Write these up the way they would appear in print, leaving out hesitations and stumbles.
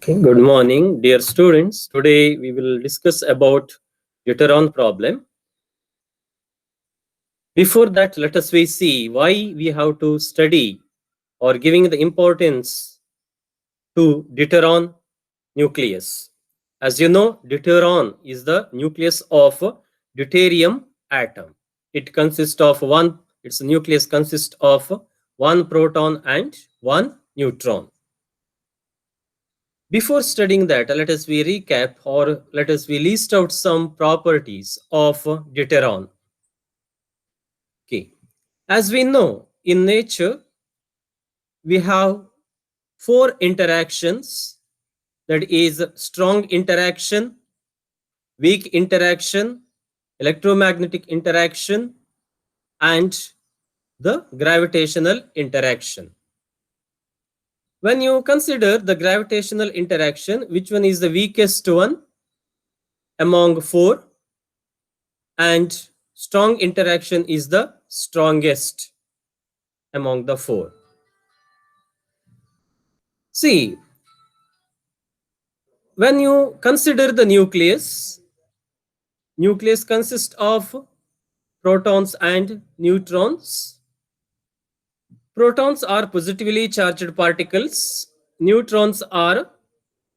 Okay, good morning, dear students. Today we will discuss about deuteron problem. Before that, let us see why we have to study or giving the importance to deuteron nucleus. As you know, deuteron is the nucleus of deuterium atom. It consists of its nucleus consists of one proton and one neutron. Before studying that, let us recap or let us list out some properties of deuteron. Okay. As we know, in nature, we have four interactions, that is strong interaction, weak interaction, electromagnetic interaction, and the gravitational interaction. When you consider the gravitational interaction, which one is the weakest one among four? And strong interaction is the strongest among the four. See, when you consider the nucleus consists of protons and neutrons. Protons are positively charged particles. Neutrons are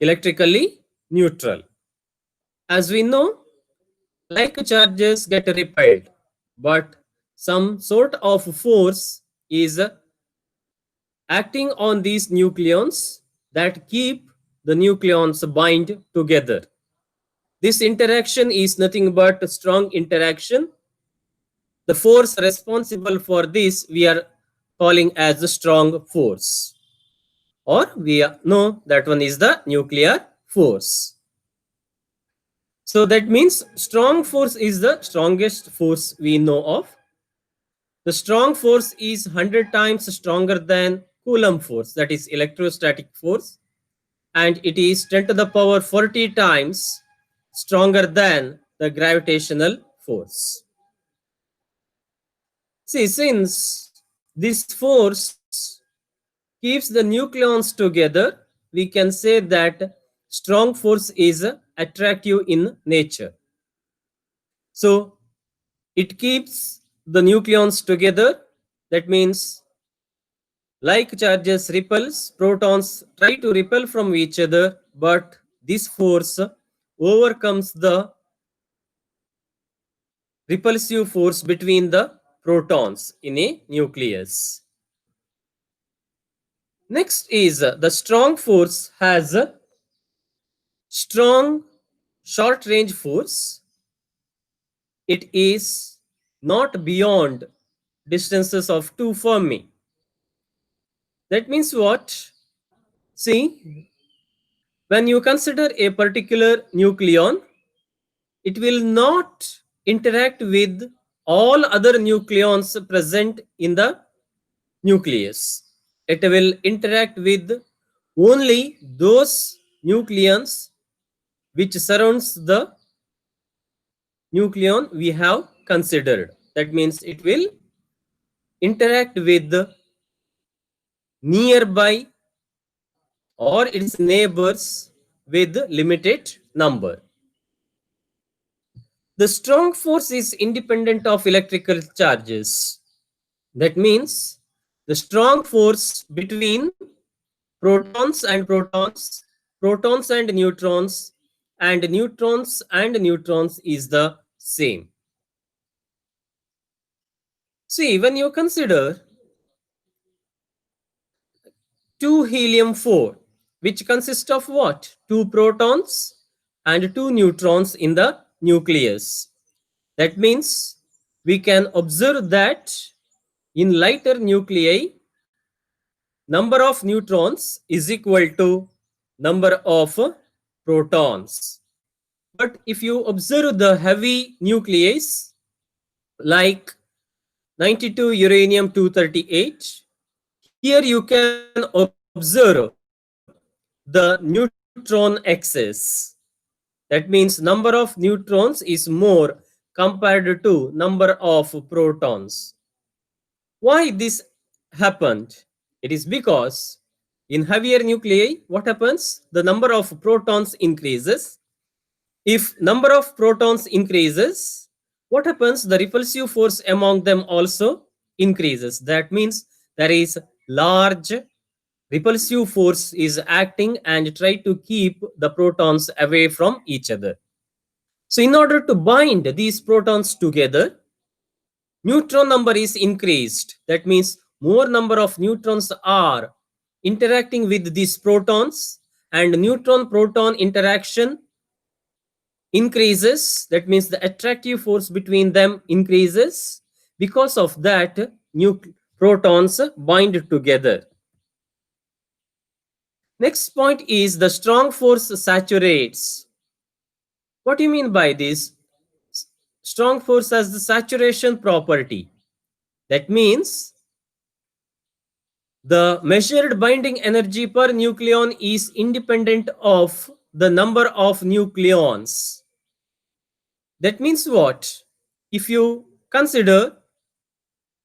electrically neutral. As we know, like charges get repelled, but some sort of force is acting on these nucleons that keep the nucleons bind together. This interaction is nothing but a strong interaction. The force responsible for this we are calling as a strong force, or we know that one is the nuclear force. So that means strong force is the strongest force we know of. The strong force is 100 times stronger than Coulomb force, that is electrostatic force, and it is 10 to the power 40 times stronger than the gravitational force. See, since this force keeps the nucleons together, we can say that strong force is attractive in nature. So it keeps the nucleons together. That means like charges repels, protons try to repel from each other, but this force overcomes the repulsive force between the protons in a nucleus. Next is the strong force has a strong short range force. It is not beyond distances of 2 Fermi. That means what? See, when you consider a particular nucleon, it will not interact with all other nucleons present in the nucleus. It will interact with only those nucleons which surrounds the nucleon we have considered. That means it will interact with the nearby or its neighbors with limited number. The strong force is independent of electrical charges. That means the strong force between protons and neutrons is the same. See, when you consider 2 helium-4, which consists of what? 2 protons and 2 neutrons in the nucleus. That means we can observe that in lighter nuclei, number of neutrons is equal to number of protons. But if you observe the heavy nuclei like 92 uranium-238, here you can observe the neutron excess. That means number of neutrons is more compared to number of protons. Why this happened? It is because In heavier nuclei, what happens? The number of protons increases. If number of protons increases, what happens? The repulsive force among them also increases. That means there is large repulsive force is acting and try to keep the protons away from each other. So in order to bind these protons together, neutron number is increased. That means more number of neutrons are interacting with these protons, and neutron proton interaction increases. That means the attractive force between them increases. Because of that, protons bind together. Next point is the strong force saturates. What do you mean by this? Strong force has the saturation property. That means the measured binding energy per nucleon is independent of the number of nucleons. That means what? If you consider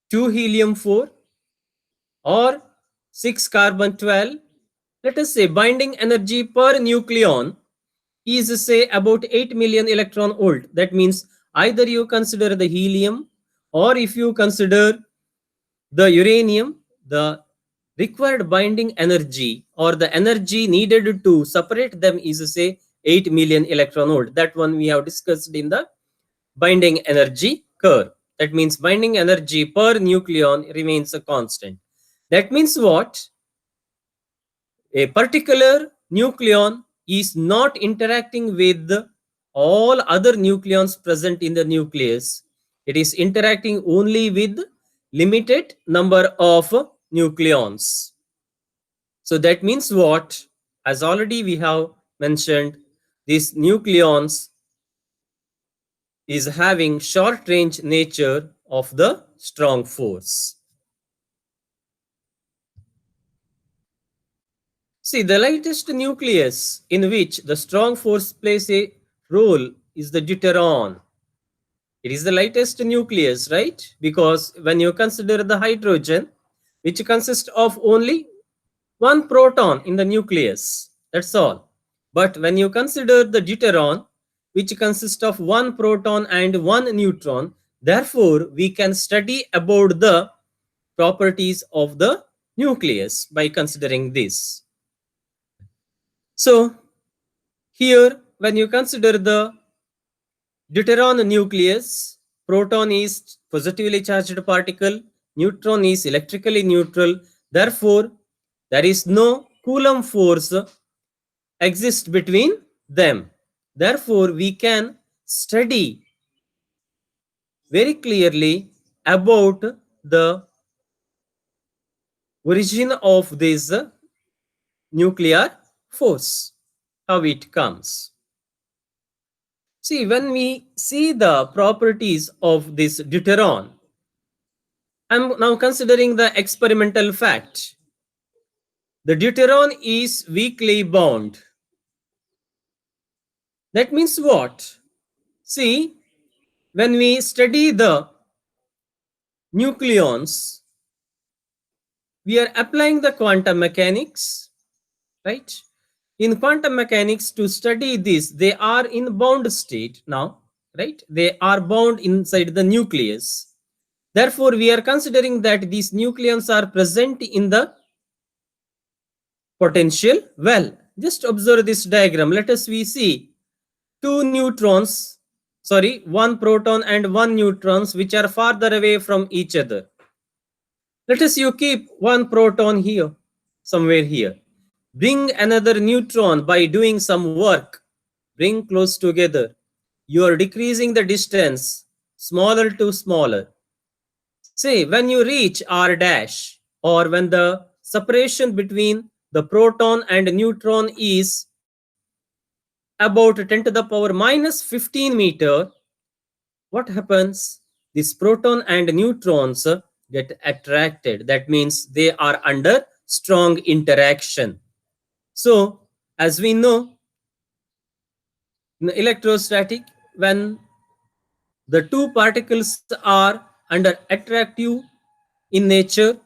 2 helium-4 or 6 carbon-12, let us say binding energy per nucleon is say about 8 million electron volt. That means either you consider the helium, or if you consider the uranium, the required binding energy or the energy needed to separate them is say 8 million electron volt. That one we have discussed in the binding energy curve. That means binding energy per nucleon remains a constant. That means what? A particular nucleon is not interacting with all other nucleons present in the nucleus. It is interacting only with limited number of nucleons. So that means what? As already we have mentioned, these nucleons is having short range nature of the strong force. See, the lightest nucleus in which the strong force plays a role is the deuteron. It is the lightest nucleus, right? Because when you consider the hydrogen, which consists of only one proton in the nucleus, that's all. But when you consider the deuteron, which consists of one proton and one neutron, therefore we can study about the properties of the nucleus by considering this. So here, when you consider the deuteron nucleus, proton is positively charged particle, neutron is electrically neutral. Therefore, there is no Coulomb force exist between them. Therefore, we can study very clearly about the origin of this nuclear force, how it comes. See, when we see the properties of this deuteron, I'm now considering the experimental fact. The deuteron is weakly bound. That means what? See, when we study the nucleons, we are applying the quantum mechanics, right? In quantum mechanics, to study this, they are in bound state now, right? They are bound inside the nucleus. Therefore, we are considering that these nucleons are present in the potential well. Just observe this diagram. Let us we see one proton and one neutrons which are farther away from each other. Let us you keep one proton here, somewhere here. Bring another neutron by doing some work. Bring close together. You are decreasing the distance, smaller to smaller. Say, when you reach R dash, or when the separation between the proton and neutron is about 10 to the power minus 15 meter, what happens? This proton and neutrons get attracted. That means they are under strong interaction. So, as we know, in electrostatic, when the two particles are under attractive in nature,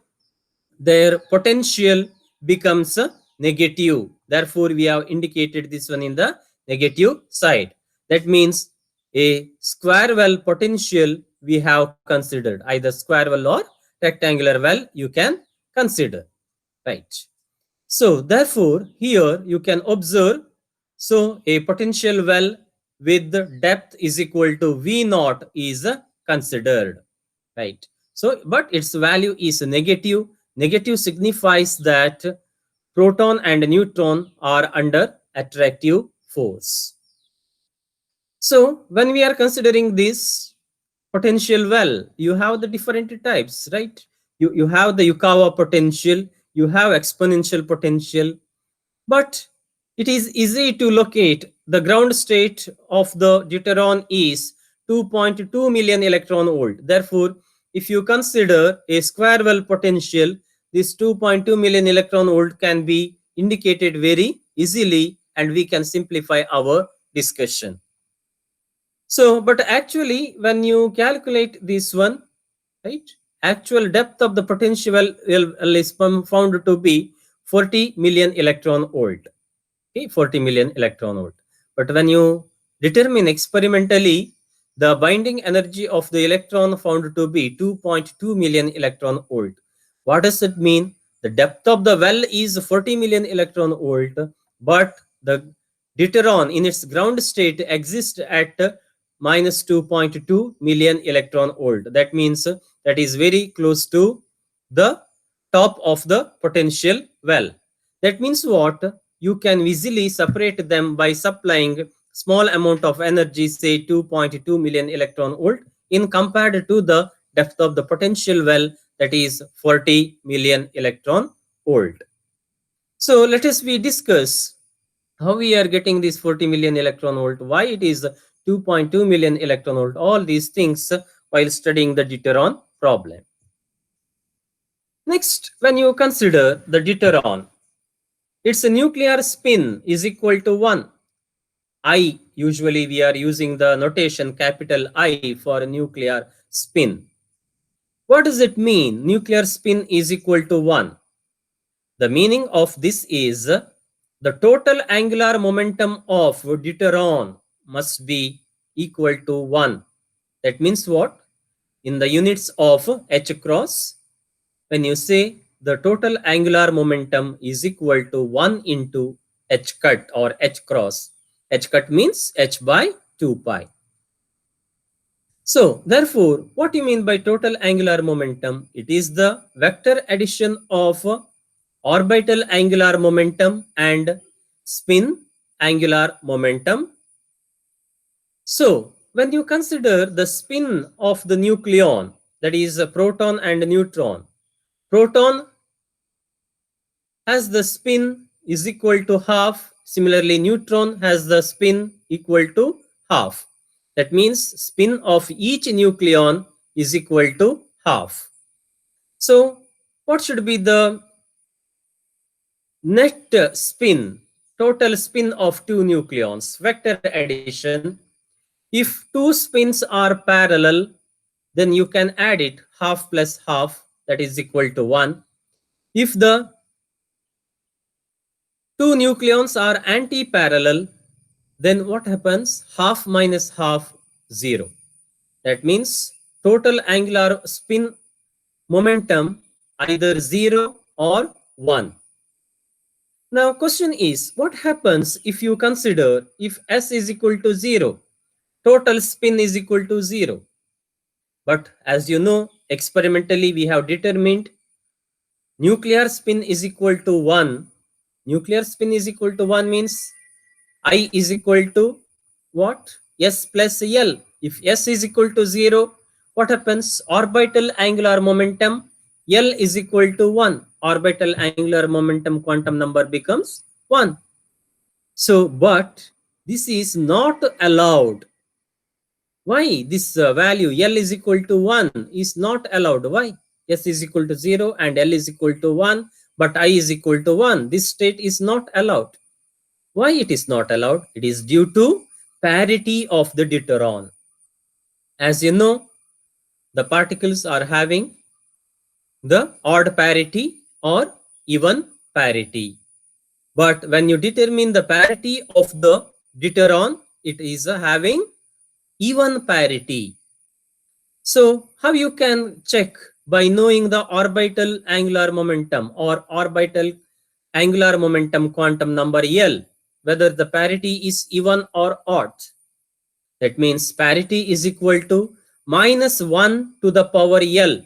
their potential becomes negative. Therefore, we have indicated this one in the negative side. That means a square well potential we have considered, either square well or rectangular well you can consider, right? So therefore, here you can observe, so a potential well with the depth is equal to V naught is considered, right? So, but its value is negative. Negative signifies that proton and neutron are under attractive force. So when we are considering this potential well, you have the different types, right? You have the Yukawa potential, you have exponential potential, but it is easy to locate. The ground state of the deuteron is 2.2 million electron volt. Therefore, if you consider a square well potential, this 2.2 million electron volt can be indicated very easily, and we can simplify our discussion. So, but actually, when you calculate this one, right, actual depth of the potential is found to be 40 million electron volt. Okay, 40 million electron volt. But when you determine experimentally, the binding energy of the electron found to be 2.2 million electron volt. What does it mean? The depth of the well is 40 million electron volt, but the deuteron in its ground state exists at minus 2.2 million electron volt. That means that is very close to the top of the potential well. That means what? You can easily separate them by supplying small amount of energy, say 2.2 million electron volt, in compared to the depth of the potential well, that is 40 million electron volt. So let us we discuss how we are getting this 40 million electron volt, why it is 2.2 million electron volt, all these things while studying the deuteron problem. Next, when you consider the deuteron, its nuclear spin is equal to 1. I, usually we are using the notation capital I for nuclear spin. What does it mean? Nuclear spin is equal to 1. The meaning of this is the total angular momentum of deuteron must be equal to 1. That means what? In the units of h cross, when you say the total angular momentum is equal to 1 into h cut or h cross. H cut means h by 2 pi. So therefore, what you mean by total angular momentum? It is the vector addition of orbital angular momentum and spin angular momentum. So when you consider the spin of the nucleon, that is a proton and a neutron, proton has the spin is equal to half. Similarly, neutron has the spin equal to half. That means spin of each nucleon is equal to half. So what should be the net spin, total spin of two nucleons, vector addition? If two spins are parallel, then you can add it half plus half, that is equal to 1. If the two nucleons are anti-parallel, then what happens? Half minus half, 0. That means total angular spin momentum either 0 or 1. Now question is, what happens if you consider if s is equal to 0, total spin is equal to 0. But as you know, experimentally we have determined nuclear spin is equal to 1. Nuclear spin is equal to 1 means I is equal to what? S plus L. If S is equal to 0, what happens? Orbital angular momentum L is equal to 1. Orbital angular momentum quantum number becomes 1. So, but this is not allowed. Why? This value L is equal to 1 is not allowed. Why? S is equal to 0 and L is equal to 1, but I is equal to 1. This state is not allowed. Why it is not allowed? It is due to parity of the deuteron. As you know, the particles are having the odd parity or even parity. But when you determine the parity of the deuteron, it is having even parity. So how you can check? By knowing the orbital angular momentum or orbital angular momentum quantum number L, whether the parity is even or odd. That means parity is equal to minus 1 to the power L.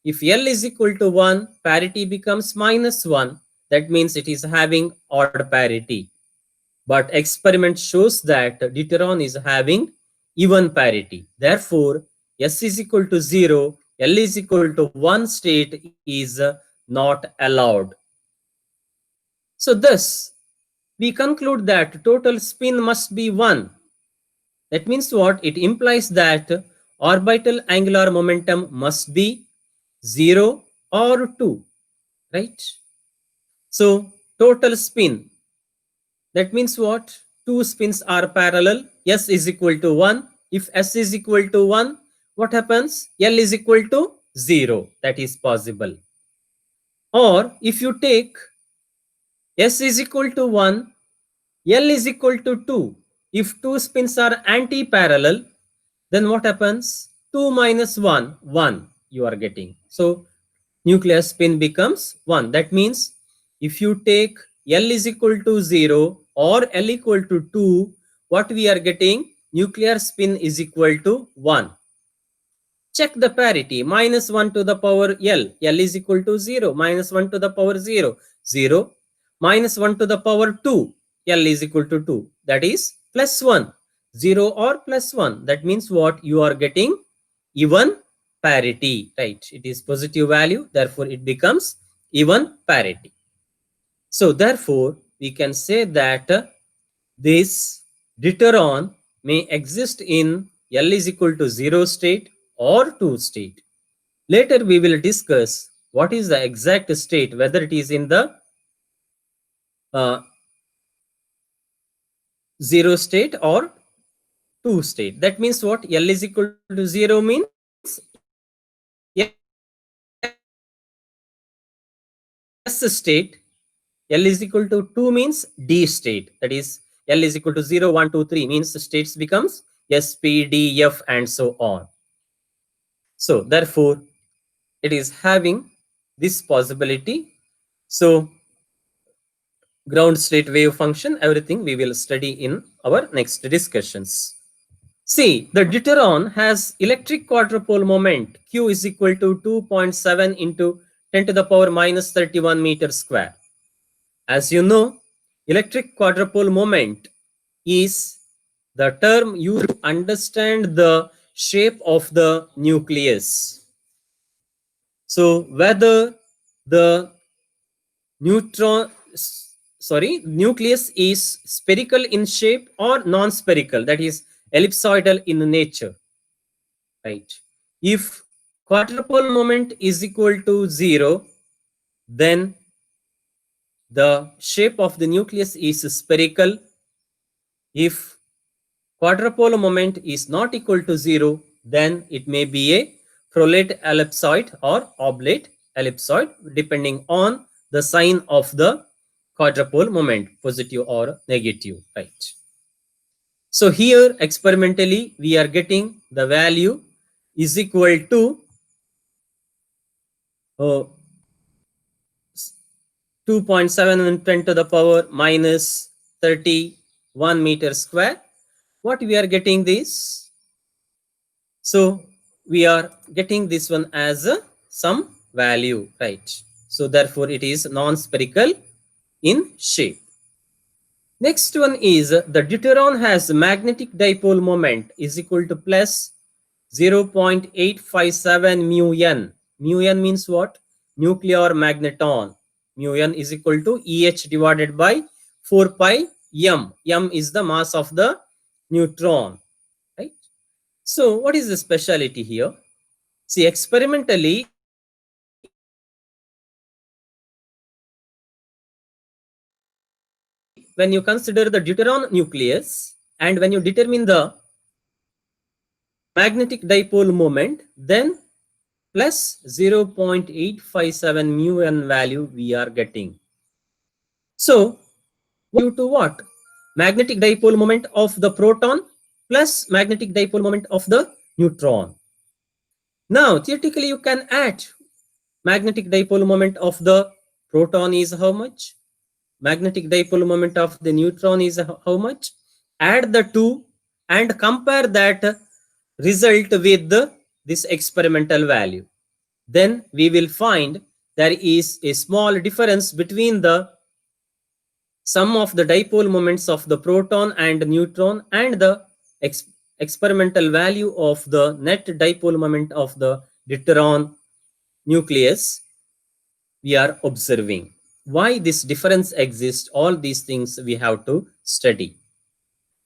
If L is equal to 1, parity becomes minus 1. That means it is having odd parity. But experiment shows that deuteron is having even parity. Therefore, S is equal to 0, L is equal to 1 state is not allowed. So thus, we conclude that total spin must be 1. That means what? It implies that orbital angular momentum must be 0 or 2, right? So total spin, that means what? Two spins are parallel. S is equal to 1. If S is equal to 1, what happens? L is equal to 0. That is possible. Or if you take S is equal to 1, L is equal to 2. If two spins are anti-parallel, then what happens? 2 minus 1, 1 you are getting. So nuclear spin becomes 1. That means if you take L is equal to 0 or L equal to 2, what we are getting? Nuclear spin is equal to 1. Check the parity. Minus 1 to the power L. L is equal to 0. Minus 1 to the power 0. 0. Minus 1 to the power 2. L is equal to 2. That is plus 1. 0 or plus 1. That means what? You are getting even parity, right? It is positive value. Therefore, it becomes even parity. So therefore, we can say that this deuteron may exist in L is equal to 0 state or 2 state. Later we will discuss what is the exact state, whether it is in the 0 state or 2 state. That means what? L is equal to 0 means S state. L is equal to 2 means D state. That is L is equal to 0, 1, 2, 3 means the states becomes S, P, D, F and so on. So therefore, it is having this possibility. So ground state wave function, everything we will study in our next discussions. See, the deuteron has electric quadrupole moment Q is equal to 2.7 into 10 to the power minus 31 meters square. As you know, electric quadrupole moment is the term used to understand the shape of the nucleus. So whether the nucleus is spherical in shape or non-spherical, that is ellipsoidal in nature, right? If quadrupole moment is equal to 0, then the shape of the nucleus is spherical. If quadrupole moment is not equal to 0, then it may be a prolate ellipsoid or oblate ellipsoid, depending on the sign of the quadrupole moment, positive or negative, right? So here experimentally we are getting the value is equal to 2.7 and 10 to the power minus 31 meters square. What we are getting this? So we are getting this one as some value, right? So therefore it is non-spherical in shape. Next one is the deuteron has magnetic dipole moment is equal to plus 0.857 mu n. Mu n means what? Nuclear magneton. Mu n is equal to EH divided by 4 pi m. M is the mass of the neutron, right? So what is the speciality here? See, experimentally, when you consider the deuteron nucleus and when you determine the magnetic dipole moment, then plus 0.857 mu n value we are getting. So due to what? Magnetic dipole moment of the proton plus magnetic dipole moment of the neutron. Now theoretically you can add magnetic dipole moment of the proton is how much? Magnetic dipole moment of the neutron is how much? Add the two and compare that result with this experimental value. Then we will find there is a small difference between the sum of the dipole moments of the proton and neutron and the experimental value of the net dipole moment of the deuteron nucleus. We are observing why this difference exists. All these things we have to study.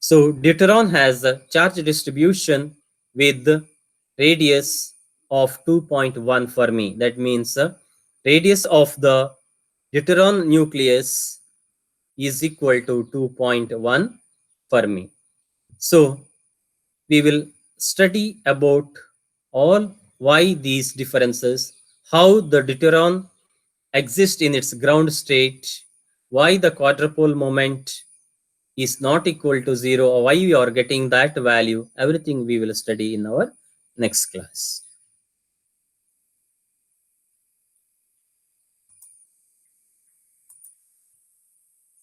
So deuteron has a charge distribution with radius of 2.1 Fermi. That means radius of the deuteron nucleus is equal to 2.1 Fermi. So we will study about all why these differences, how the deuteron exists in its ground state, why the quadrupole moment is not equal to 0, or why we are getting that value. Everything we will study in our next class.